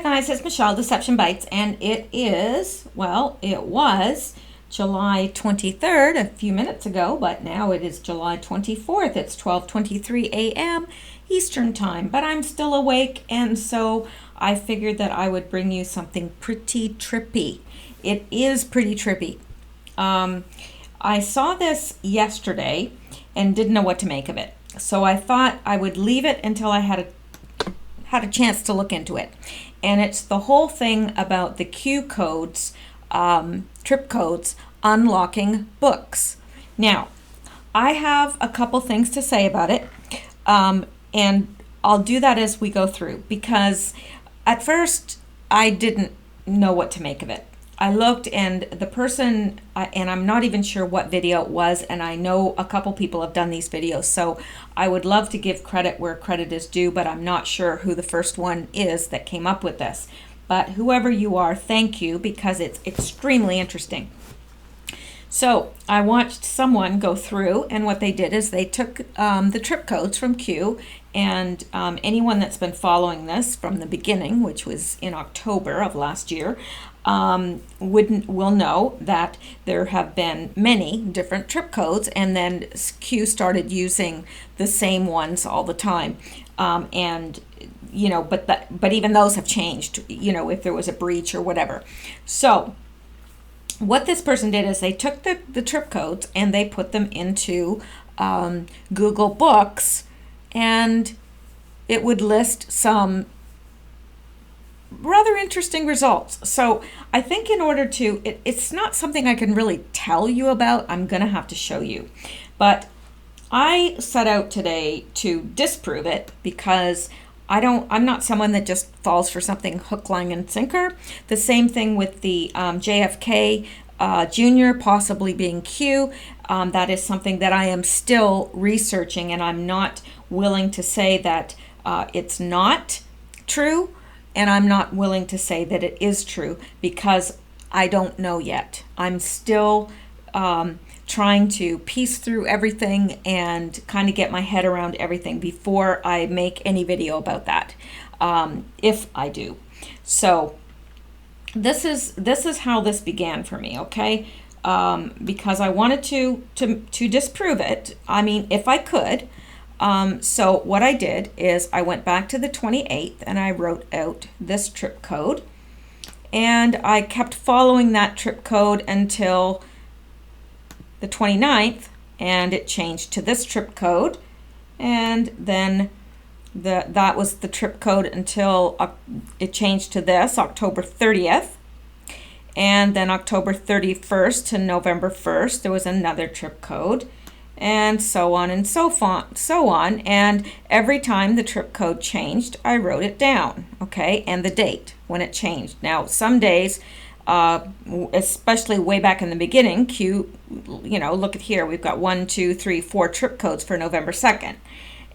Guys, it's Mishel, Deception Bytes, and it was July 23rd a few minutes ago, but now it is July 24th. It's 12:23 a.m. Eastern Time, but I'm still awake, and so I figured that I would bring you something pretty trippy. It is pretty trippy. I saw this yesterday and didn't know what to make of it, so I thought I would leave it until I had a chance to look into it. And it's the whole thing about the Q codes, trip codes, unlocking books. Now, I have a couple things to say about it, and I'll do that as we go through, because at first I didn't know what to make of it. I looked, and the person, and I'm not even sure what video it was, and I know a couple people have done these videos, so I would love to give credit where credit is due, but I'm not sure who the first one is that came up with this. But whoever you are, thank you, because it's extremely interesting. So I watched someone go through, and what they did is they took the trip codes from Q, and anyone that's been following this from the beginning, which was in October of last year, will know that there have been many different trip codes, and then Q started using the same ones all the time, and but even those have changed, if there was a breach or whatever. So what this person did is they took the trip codes and they put them into Google Books, and it would list some rather interesting results. So I think in order to, it's not something I can really tell you about. I'm going to have to show you. But I set out today to disprove it, because I'm not someone that just falls for something hook, line, and sinker. The same thing with the JFK Jr. possibly being Q. That is something that I am still researching, and I'm not willing to say that it's not true, and I'm not willing to say that it is true, because I don't know yet. I'm still trying to piece through everything and kind of get my head around everything before I make any video about that, if I do. So this is how this began for me, okay? Because I wanted to disprove it. I mean, if I could. So what I did is I went back to the 28th and I wrote out this trip code, and I kept following that trip code until the 29th, and it changed to this trip code, and then that was the trip code until it changed to this October 30th, and then October 31st to November 1st there was another trip code, and so on and so on. And every time the trip code changed, I wrote it down, okay, and the date when it changed. Now, some days, especially way back in the beginning, Q, look at here, we've got 1, 2, 3, 4 trip codes for November 2nd.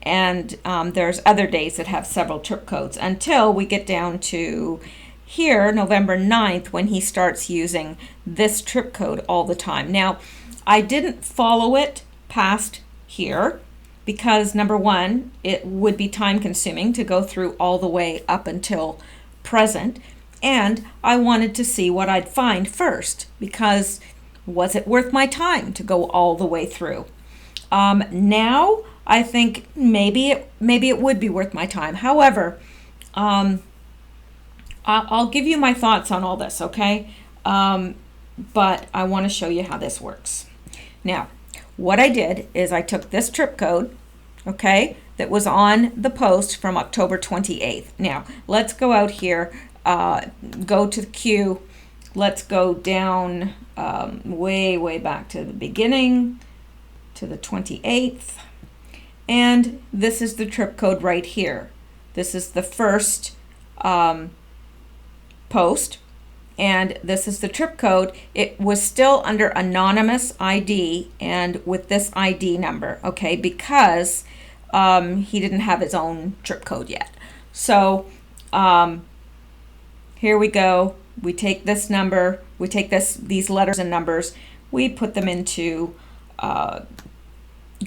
And there's other days that have several trip codes, until we get down to here, November 9th, when he starts using this trip code all the time. Now, I didn't follow it past here, because number one, it would be time consuming to go through all the way up until present, and I wanted to see what I'd find first, because was it worth my time to go all the way through? Now I think maybe it would be worth my time. However, I'll give you my thoughts on all this, okay? But I want to show you how this works. Now, what I did is I took this trip code, okay, that was on the post from October 28th. Now, let's go out here, go to the Q. Let's go down way back to the beginning, to the 28th. And this is the trip code right here. This is the first post. And this is the trip code. It was still under anonymous ID and with this ID number, okay, because he didn't have his own trip code yet. So here we go. We take this number, we take these letters and numbers, we put them into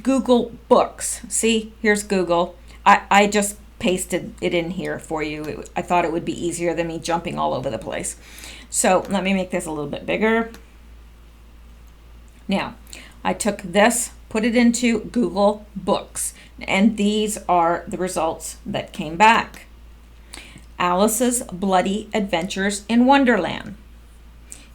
Google Books. See, here's Google. I just pasted it in here for you. I thought it would be easier than me jumping all over the place. So let me make this a little bit bigger. Now, I took this, put it into Google Books, and these are the results that came back. Alice's Bloody Adventures in Wonderland.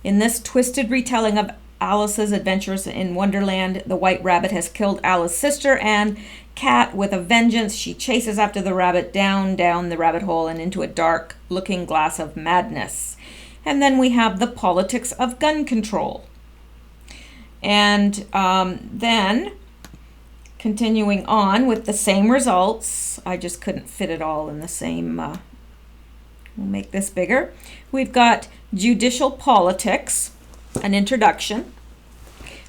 In this twisted retelling of Alice's adventures in Wonderland, the White Rabbit has killed Alice's sister and cat with a vengeance. She chases after the rabbit down the rabbit hole and into a dark looking glass of madness. And then we have the politics of gun control. And then continuing on with the same results, I just couldn't fit it all in the same, we'll make this bigger. We've got judicial politics, an introduction.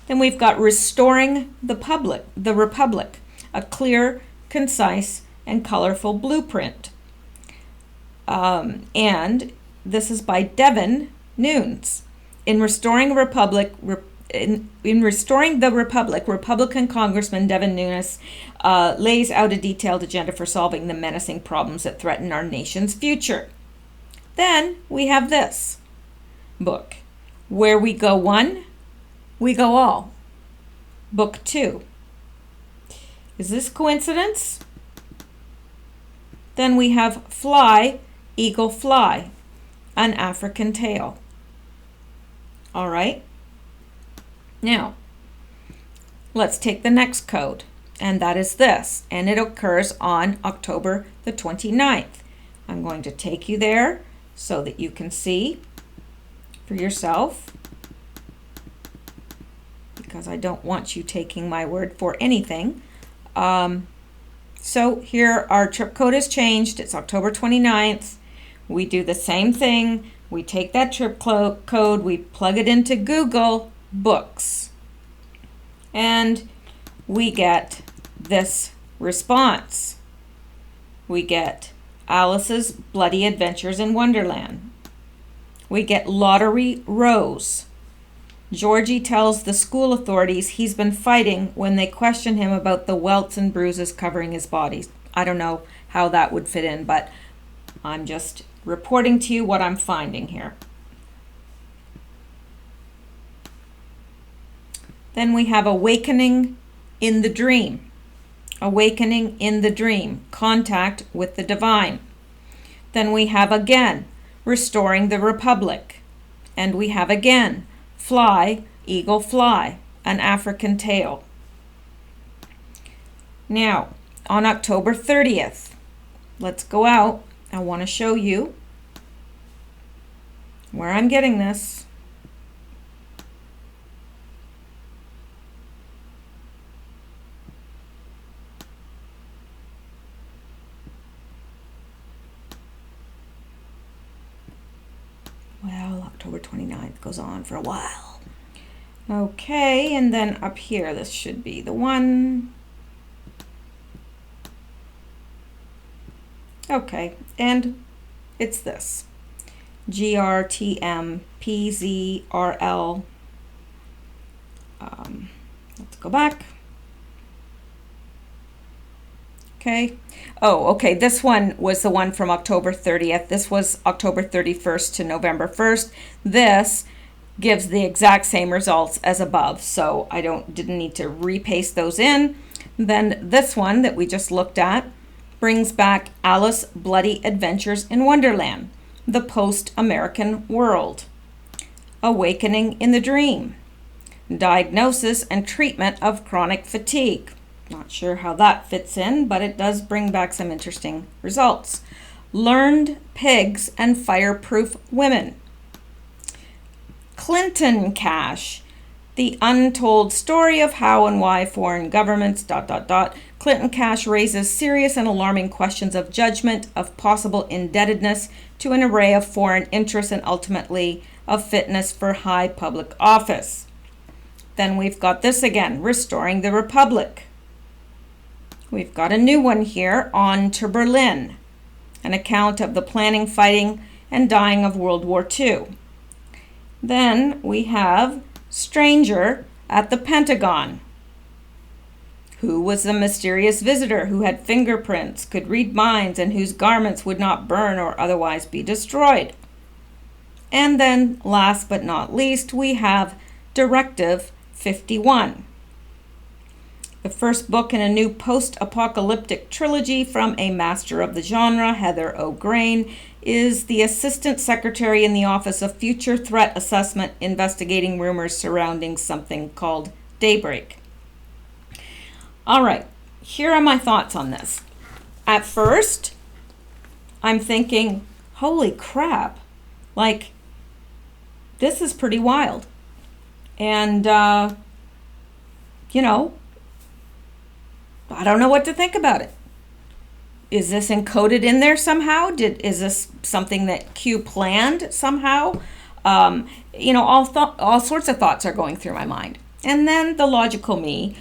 Then we've got restoring the republic, a clear, concise, and colorful blueprint. And this is by Devin Nunes. In restoring the republic, Republican Congressman Devin Nunes lays out a detailed agenda for solving the menacing problems that threaten our nation's future. Then we have this book, Where We Go One, We Go All. Book 2. Is this coincidence? Then we have Fly, Eagle Fly, An African Tale. All right. Now, let's take the next code, and that is this, and it occurs on October the 29th. I'm going to take you there so that you can see for yourself, because I don't want you taking my word for anything. So here our trip code is changed. It's October 29th. We do the same thing. We take that trip code, we plug it into Google Books, and we get this response. We get Alice's Bloody Adventures in Wonderland. We get Lottery Rose. Georgie tells the school authorities he's been fighting when they question him about the welts and bruises covering his body. I don't know how that would fit in, but I'm just reporting to you what I'm finding here. Then we have Awakening in the Dream. Awakening in the Dream, Contact with the Divine. Then we have again, Restoring the Republic. And we have again, Fly, Eagle Fly, An African Tale. Now, on October 30th, let's go out. I want to show you where I'm getting this. Well, October 29th goes on for a while. Okay, and then up here, this should be the one. Okay, and it's this. GRTMPZRL. Let's go back. Okay. Oh, okay. This one was the one from October 30th. This was October 31st to November 1st. This gives the exact same results as above, so I didn't need to repaste those in. Then this one that we just looked at brings back Alice Bloody Adventures in Wonderland, the post-American world. Awakening in the Dream, diagnosis and treatment of chronic fatigue. Not sure how that fits in, but it does bring back some interesting results. Learned Pigs and Fireproof Women. Clinton Cash, the untold story of how and why foreign governments, ... Clinton Cash raises serious and alarming questions of judgment, of possible indebtedness to an array of foreign interests, and ultimately of fitness for high public office. Then we've got this again, Restoring the Republic. We've got a new one here, On to Berlin, an account of the planning, fighting, and dying of World War II. Then we have Stranger at the Pentagon. Who was the mysterious visitor who had fingerprints, could read minds, and whose garments would not burn or otherwise be destroyed? And then, last but not least, we have Directive 51. The first book in a new post-apocalyptic trilogy from a master of the genre, Heather O'Grain, is the Assistant Secretary in the Office of Future Threat Assessment, investigating rumors surrounding something called Daybreak. All right, here are my thoughts on this. At first, I'm thinking, holy crap, like, this is pretty wild. And, you know, I don't know what to think about it. Is this encoded in there somehow? Is this something that Q planned somehow? You know, all sorts of thoughts are going through my mind. And then the logical me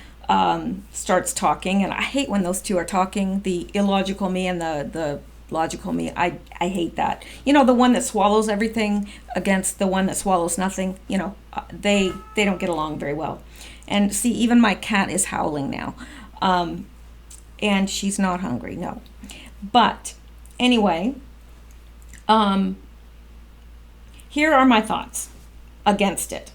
starts talking, and I hate when those two are talking, the illogical me and the logical me. I hate that. You know, the one that swallows everything against the one that swallows nothing, you know, they don't get along very well. And see, even my cat is howling now. And she's not hungry, no. But anyway, here are my thoughts against it.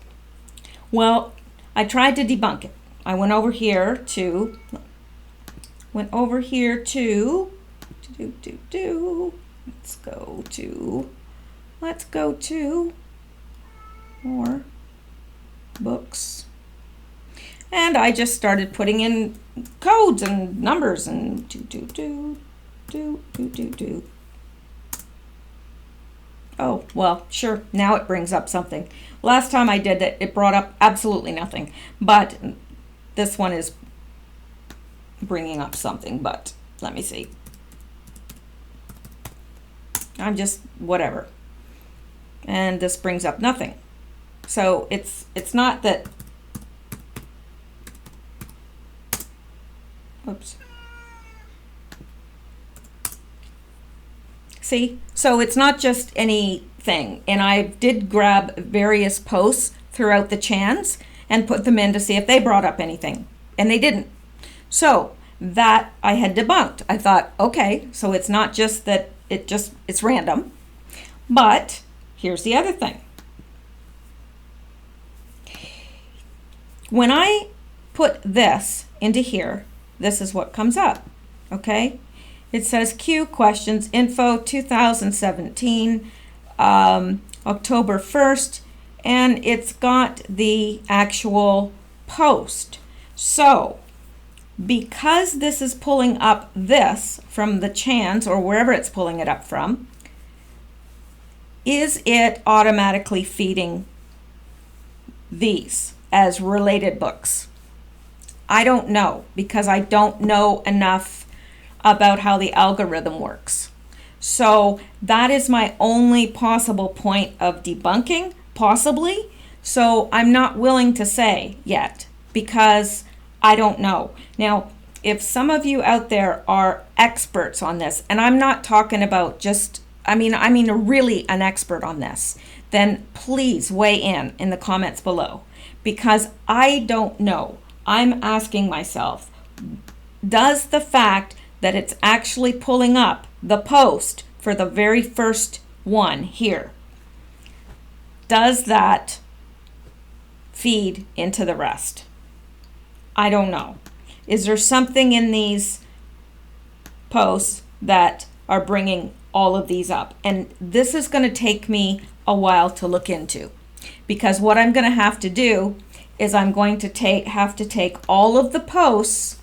Well, I tried to debunk it. I went over here to let's go to more books. And I just started putting in codes and numbers and Oh, well, sure, now it brings up something. Last time I did that, it brought up absolutely nothing. But this one is bringing up something, but let me see. I'm just whatever. And this brings up nothing. So it's not that. Oops. See? So it's not just anything. And I did grab various posts throughout the chans and put them in to see if they brought up anything. And they didn't. So that I had debunked. I thought, okay, so it's not just that it's random. But here's the other thing. When I put this into here, this is what comes up, okay? It says Q questions info 2017, October 1st, and it's got the actual post. So, because this is pulling up this from the chans or wherever it's pulling it up from, is it automatically feeding these as related books? I don't know, because I don't know enough about how the algorithm works. So that is my only possible point of debunking, possibly. So I'm not willing to say yet, because I don't know. Now, if some of you out there are experts on this, and I'm not talking about just, I mean really an expert on this, then please weigh in the comments below, because I don't know. I'm asking myself, does the fact that it's actually pulling up the post for the very first one here, does that feed into the rest? I don't know. Is there something in these posts that are bringing all of these up? And this is going to take me a while to look into, because what I'm going to have to do is I'm going to have to take all of the posts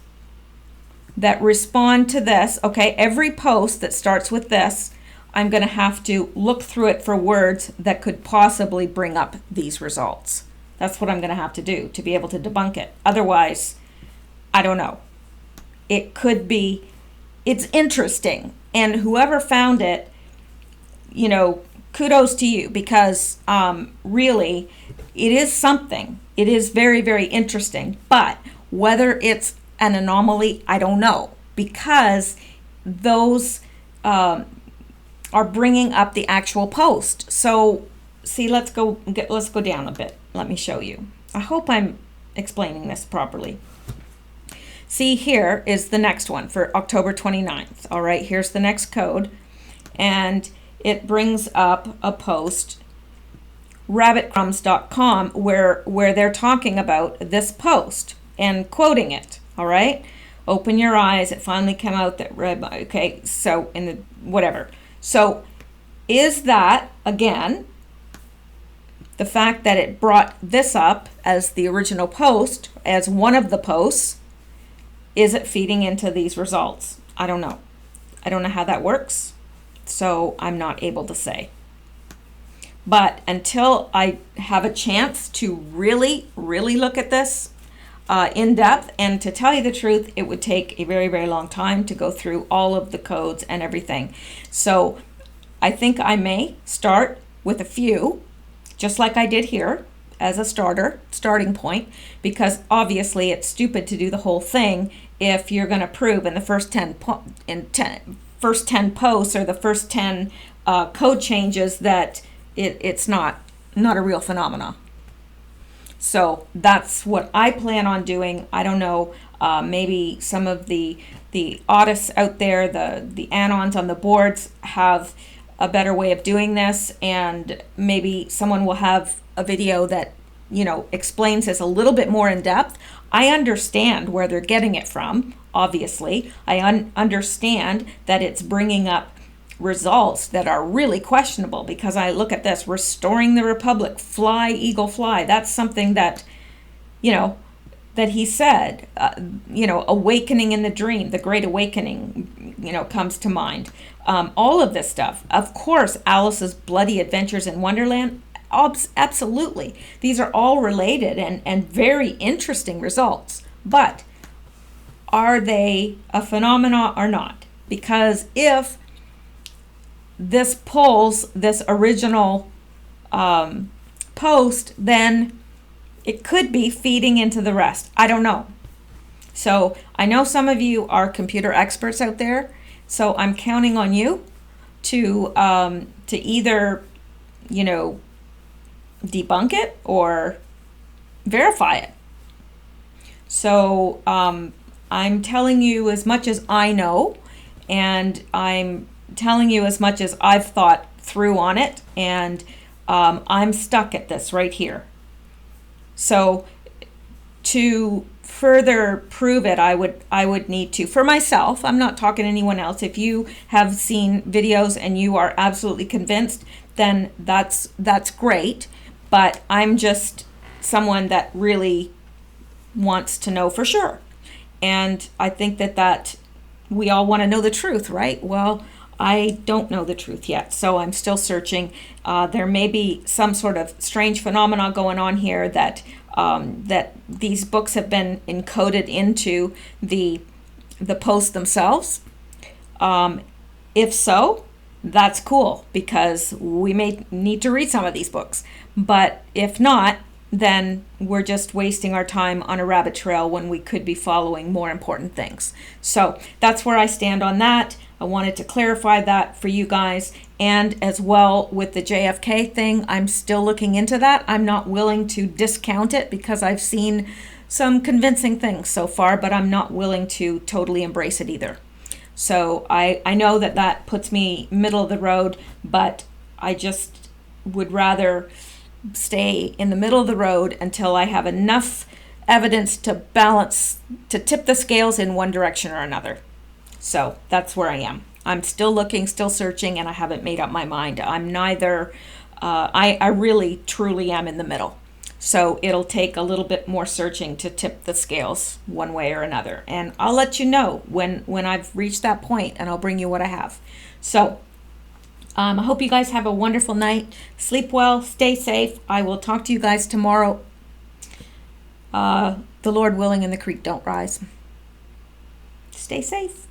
that respond to this, okay, every post that starts with this, I'm going to have to look through it for words that could possibly bring up these results. That's what I'm going to have to do to be able to debunk it. Otherwise, I don't know. It could be, it's interesting. And whoever found it, you know, kudos to you, because really, it is something. It is very, very interesting. But whether it's an anomaly, I don't know, because those are bringing up the actual post. So, see, let's go down a bit. Let me show you. I hope I'm explaining this properly. see, here is the next one for October 29th. All right, here's the next code. And it brings up a post, rabbitcrumbs.com, where they're talking about this post and quoting it. All right, open your eyes. It finally came out that okay, so in the whatever. So is that, again, the fact that it brought this up as the original post, as one of the posts, is it feeding into these results? I don't know. I don't know how that works, so I'm not able to say. But until I have a chance to really, really look at this in depth, and to tell you the truth, it would take a very, very long time to go through all of the codes and everything. So I think I may start with a few, just like I did here, as a starting point, because obviously it's stupid to do the whole thing if you're going to prove in the first 10 posts or the first 10 code changes that it's not a real phenomena. So that's what I plan on doing. I don't know, maybe some of the autists out there, the anons on the boards, have a better way of doing this, and maybe someone will have a video that, you know, explains this a little bit more in depth. I understand where they're getting it from, obviously. I understand that it's bringing up results that are really questionable, because I look at this, restoring the republic, fly, eagle, fly. That's something that, you know, that he said, you know, awakening in the dream, the great awakening, you know, comes to mind. All of this stuff. Of course, Alice's bloody adventures in Wonderland, absolutely. These are all related and very interesting results. But are they a phenomena or not? Because if this pulls this original post, then it could be feeding into the rest. I don't know. So I know some of you are computer experts out there, so I'm counting on you to either, you know, debunk it or verify it. So I'm telling you as much as I know, and I'm telling you as much as I've thought through on it, and I'm stuck at this right here. So to further prove it, I would need to, for myself, I'm not talking to anyone else. If you have seen videos and you are absolutely convinced, then that's great. But I'm just someone that really wants to know for sure. And I think that we all want to know the truth, right? Well, I don't know the truth yet, so I'm still searching. There may be some sort of strange phenomena going on here that these books have been encoded into the posts themselves. If so, that's cool, because we may need to read some of these books. But if not, then we're just wasting our time on a rabbit trail when we could be following more important things. So that's where I stand on that. I wanted to clarify that for you guys. And as well with the JFK thing, I'm still looking into that. I'm not willing to discount it because I've seen some convincing things so far, but I'm not willing to totally embrace it either. So I know that puts me middle of the road, but I just would rather stay in the middle of the road until I have enough evidence to tip the scales in one direction or another. So that's where I am. I'm still looking, still searching, and I haven't made up my mind. I'm neither, I really truly am in the middle. So it'll take a little bit more searching to tip the scales one way or another. And I'll let you know when I've reached that point, and I'll bring you what I have. So I hope you guys have a wonderful night. Sleep well, stay safe. I will talk to you guys tomorrow. The Lord willing and the creek don't rise. Stay safe.